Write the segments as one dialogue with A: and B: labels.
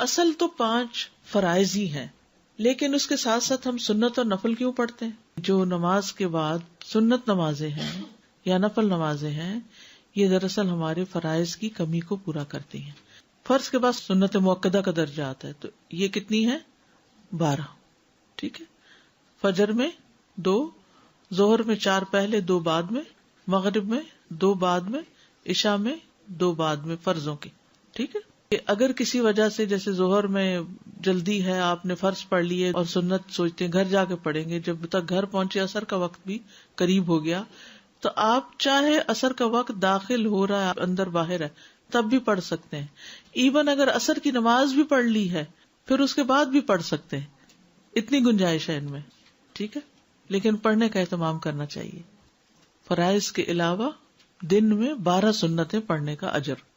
A: اصل تو 5 فرائض ہی ہیں، لیکن اس کے ساتھ ساتھ ہم سنت اور نفل کیوں پڑھتے ہیں؟ جو نماز کے بعد سنت نمازیں ہیں یا نفل نمازیں ہیں، یہ دراصل ہمارے فرائض کی کمی کو پورا کرتی ہیں. فرض کے بعد سنت مؤکدہ کا درجہ آتا ہے، تو یہ کتنی ہے؟ 12. ٹھیک ہے. فجر میں 2، ظہر میں 4 پہلے 2 بعد میں، مغرب میں 2 بعد میں، عشاء میں 2 بعد میں فرضوں کی. ٹھیک ہے. اگر کسی وجہ سے جیسے ظہر میں جلدی ہے، آپ نے فرض پڑھ لیے اور سنت سوچتے ہیں گھر جا کے پڑھیں گے، جب تک گھر پہنچے عصر کا وقت بھی قریب ہو گیا، تو آپ چاہے عصر کا وقت داخل ہو رہا ہے اندر باہر ہے تب بھی پڑھ سکتے ہیں. ایون اگر عصر کی نماز بھی پڑھ لی ہے پھر اس کے بعد بھی پڑھ سکتے ہیں، اتنی گنجائش ہے ان میں. ٹھیک ہے. لیکن پڑھنے کا اہتمام کرنا چاہیے. فرائض کے علاوہ دن میں 12 سنتیں پڑھنے کا اجر.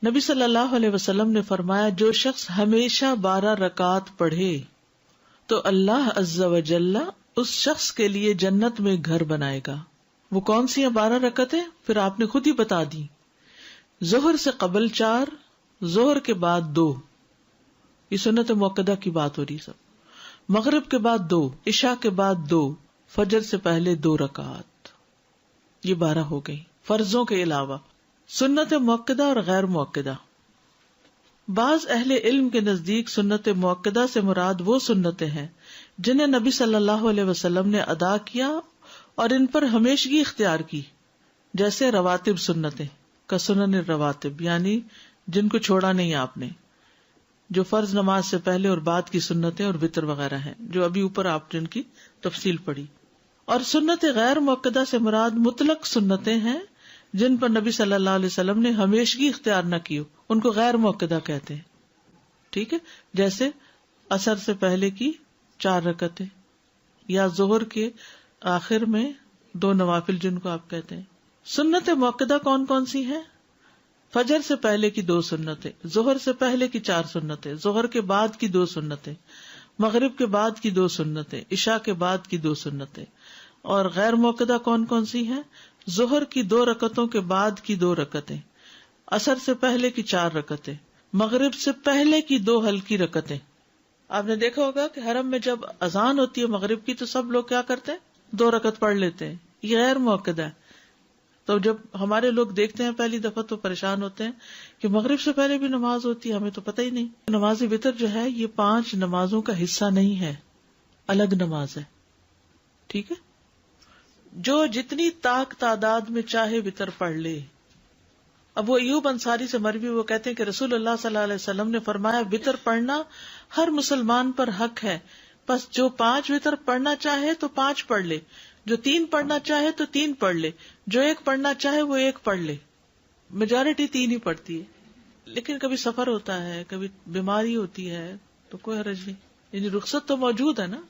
A: نبی صلی اللہ علیہ وسلم نے فرمایا، جو شخص ہمیشہ 12 رکعات پڑھے تو اللہ عز و جل اس شخص کے لیے جنت میں گھر بنائے گا. وہ کون سی ہیں 12 رکعتیں؟ پھر آپ نے خود ہی بتا دی. ظہر سے قبل 4، ظہر کے بعد 2، یہ سنت مؤکدہ کی بات ہو رہی سب. مغرب کے بعد 2، عشاء کے بعد 2، فجر سے پہلے 2 رکعات. یہ 12 ہو گئی فرضوں کے علاوہ. سنت مؤکدہ اور غیر مؤکدہ. بعض اہل علم کے نزدیک سنت مؤکدہ سے مراد وہ سنتیں ہیں جنہیں نبی صلی اللہ علیہ وسلم نے ادا کیا اور ان پر ہمیشگی اختیار کی، جیسے رواتب سنتیں کا سنن الرواتب، یعنی جن کو چھوڑا نہیں آپ نے، جو فرض نماز سے پہلے اور بعد کی سنتیں اور وتر وغیرہ ہیں، جو ابھی اوپر آپ جن کی تفصیل پڑھی. اور سنت غیر مؤکدہ سے مراد مطلق سنتیں ہیں جن پر نبی صلی اللہ علیہ وسلم نے ہمیشگی اختیار نہ کی، ان کو غیر مؤکدہ کہتے ہیں. ٹھیک ہے. جیسے عصر سے پہلے کی 4 رکعتیں، یا ظہر کے آخر میں 2 نوافل جن کو آپ کہتے ہیں. سنت مؤکدہ کون کون سی ہیں؟ فجر سے پہلے کی 2 سنتیں، ظہر سے پہلے کی 4 سنتیں، ظہر کے بعد کی 2 سنتیں، مغرب کے بعد کی 2 سنتیں، عشاء کے بعد کی 2 سنتیں. اور غیر مؤکدہ کون کون سی ہیں؟ ظہر کی 2 رکعتوں کے بعد کی 2 رکعتیں، عصر سے پہلے کی 4 رکعتیں، مغرب سے پہلے کی 2 ہلکی رکعتیں. آپ نے دیکھا ہوگا کہ حرم میں جب اذان ہوتی ہے مغرب کی تو سب لوگ کیا کرتے ہیں؟ 2 رکعت پڑھ لیتے ہیں. یہ غیر مؤکدہ ہے. تو جب ہمارے لوگ دیکھتے ہیں پہلی دفعہ تو پریشان ہوتے ہیں کہ مغرب سے پہلے بھی نماز ہوتی ہے، ہمیں تو پتہ ہی نہیں. نماز وتر جو ہے یہ 5 نمازوں کا حصہ نہیں ہے، الگ نماز ہے. ٹھیک ہے. جو جتنی تعداد میں چاہے وتر پڑھ لے. اب وہ ایوب انصاری سے مروی، وہ کہتے ہیں کہ رسول اللہ صلی اللہ علیہ وسلم نے فرمایا، وتر پڑھنا ہر مسلمان پر حق ہے، بس جو 5 وتر پڑھنا چاہے تو 5 پڑھ لے، جو 3 پڑھنا چاہے تو 3 پڑھ لے، جو 1 پڑھنا چاہے وہ 1 پڑھ لے. میجورٹی 3 ہی پڑھتی ہے، لیکن کبھی سفر ہوتا ہے، کبھی بیماری ہوتی ہے تو کوئی حرج نہیں، یعنی رخصت تو موجود ہے نا.